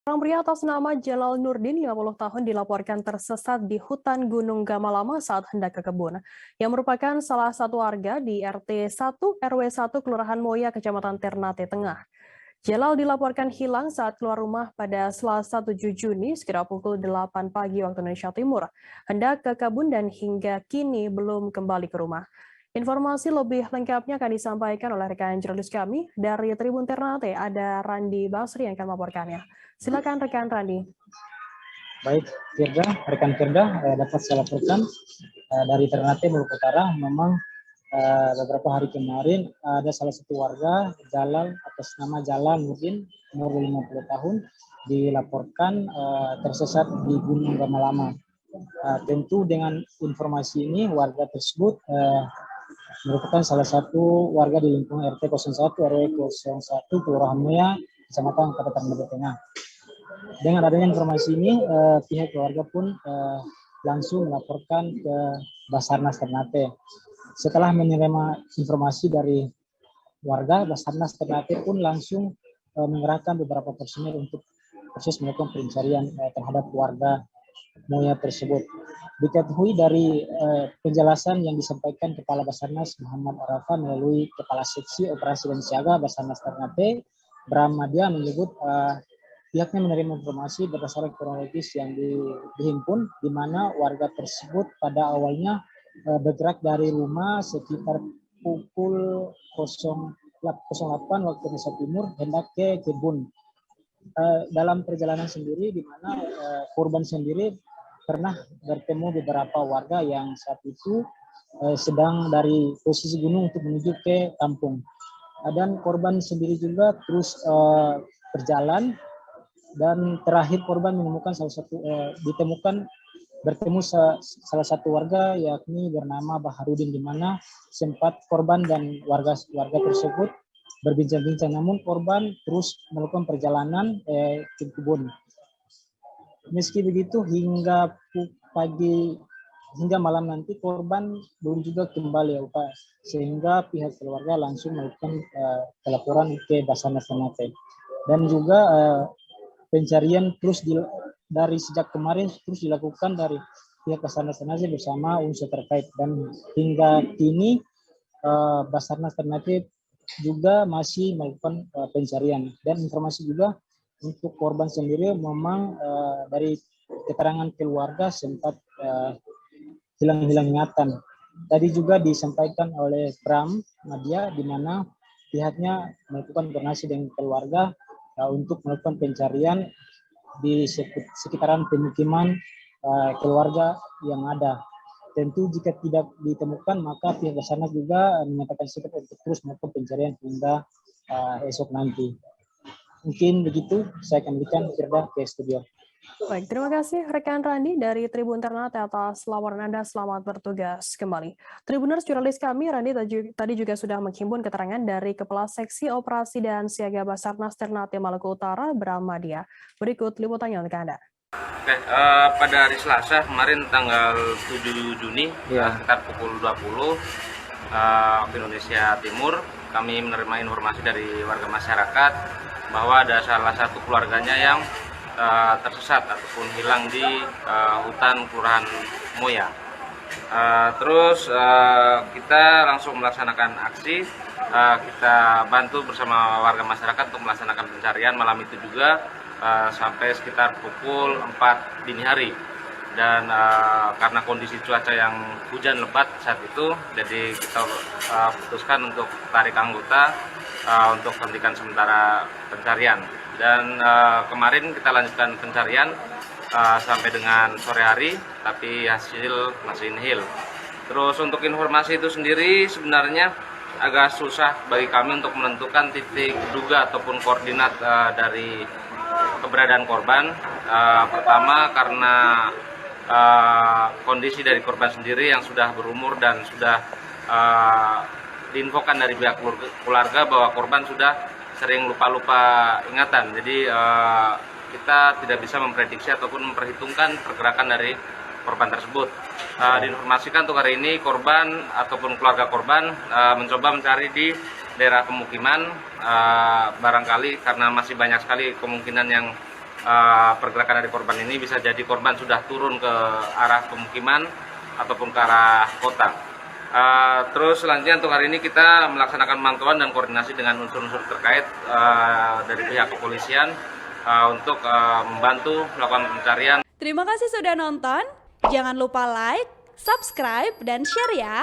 Seorang pria atas nama Jalal Nurdin, 50 tahun, dilaporkan tersesat di hutan Gunung Gamalama saat hendak ke kebun, yang merupakan salah satu warga di RT 1 RW 1 Kelurahan Moya, Kecamatan Ternate Tengah. Jalal dilaporkan hilang saat keluar rumah pada Selasa 7 Juni sekitar pukul 8 pagi waktu Indonesia Timur. Hendak ke kebun dan hingga kini belum kembali ke rumah. Informasi lebih lengkapnya akan disampaikan oleh rekan jurnalis kami dari Tribun Ternate. Ada Randi Basri yang akan melaporkannya. Silakan rekan Randi. Baik, rekan Firda, dapat saya laporkan dari Ternate Maluku Utara. Memang beberapa hari kemarin ada salah satu warga Jalal atas nama Jalal Nurdin, umur 50 tahun, dilaporkan tersesat di Gunung Gamalama. Tentu dengan informasi ini warga tersebut merupakan salah satu warga di lingkungan RT 01 RW 01 Kelurahan Moya, Kecamatan Ternate Tengah. Dengan adanya informasi ini, pihak keluarga pun langsung melaporkan ke Basarnas Ternate. Setelah menerima informasi dari warga, Basarnas Ternate pun langsung mengerahkan beberapa personil untuk proses melakukan pencarian terhadap warga Moya tersebut. Diketahui dari penjelasan yang disampaikan Kepala Basarnas Muhammad Arafah melalui Kepala Seksi Operasi dan Siaga Basarnas Ternate, Bram Madia, menyebut pihaknya menerima informasi berdasarkan kronologis yang dihimpun, di mana warga tersebut pada awalnya bergerak dari rumah sekitar pukul 08 waktu Indonesia Timur hendak ke kebun. Dalam perjalanan sendiri, di mana korban sendiri pernah bertemu beberapa warga yang saat itu sedang dari posisi gunung untuk menuju ke kampung. Dan korban sendiri juga terus berjalan, dan terakhir korban menemukan bertemu salah satu warga, yakni bernama Baharudin, di mana sempat korban dan warga tersebut berbincang-bincang, namun korban terus melakukan perjalanan ke kebun. Meski begitu, hingga malam nanti korban belum juga kembali, sehingga pihak keluarga langsung melakukan pelaporan ke Basarnas Ternate. Dan juga pencarian dari sejak kemarin terus dilakukan dari pihak Basarnas Ternate bersama unsur terkait, dan hingga kini Basarnas Ternate juga masih melakukan pencarian. Dan informasi juga untuk korban sendiri, memang dari keterangan keluarga sempat hilang ingatan. Tadi juga disampaikan oleh Bram Madia, di mana pihaknya melakukan koordinasi dengan keluarga untuk melakukan pencarian di sekitaran pemukiman keluarga yang ada. Tentu jika tidak ditemukan, maka pihak Basarnas juga menyatakan sikap untuk terus melakukan pencarian hingga esok nanti. Mungkin begitu, saya akan berikan Firda ke studio. Baik, terima kasih rekan Randi dari Tribun Ternate atas laporan Anda. Selamat bertugas kembali. Tribuners, jurnalis kami Randi tadi juga sudah menghimpun keterangan dari Kepala Seksi Operasi dan Siaga Basarnas Ternate Maluku Utara, Bram Madia. Berikut liputannya untuk Anda. Oke, pada hari Selasa kemarin tanggal 7 Juni sekitar pukul 20 waktu Indonesia Timur, kami menerima informasi dari warga masyarakat bahwa ada salah satu keluarganya yang tersesat ataupun hilang di hutan Kelurahan Moya. Terus kita langsung melaksanakan aksi, kita bantu bersama warga masyarakat untuk melaksanakan pencarian malam itu juga sampai sekitar pukul 4 dini hari. Dan karena kondisi cuaca yang hujan lebat saat itu, jadi kita putuskan untuk tarik anggota untuk hentikan sementara pencarian. Dan kemarin kita lanjutkan pencarian sampai dengan sore hari, tapi hasil masih nihil. Terus untuk informasi itu sendiri sebenarnya agak susah bagi kami untuk menentukan titik duga ataupun koordinat dari keberadaan korban. Pertama karena kondisi dari korban sendiri yang sudah berumur dan sudah diinfokan dari pihak keluarga bahwa korban sudah sering lupa ingatan. Jadi kita tidak bisa memprediksi ataupun memperhitungkan pergerakan dari korban tersebut. Diinformasikan untuk hari ini korban ataupun keluarga korban mencoba mencari di daerah pemukiman, barangkali karena masih banyak sekali kemungkinan yang pergerakan dari korban ini, bisa jadi korban sudah turun ke arah pemukiman ataupun ke arah kota. Terus selanjutnya untuk hari ini kita melaksanakan pemantauan dan koordinasi dengan unsur-unsur terkait dari pihak kepolisian untuk membantu melakukan pencarian. Terima kasih sudah nonton. Jangan lupa like, subscribe, dan share ya.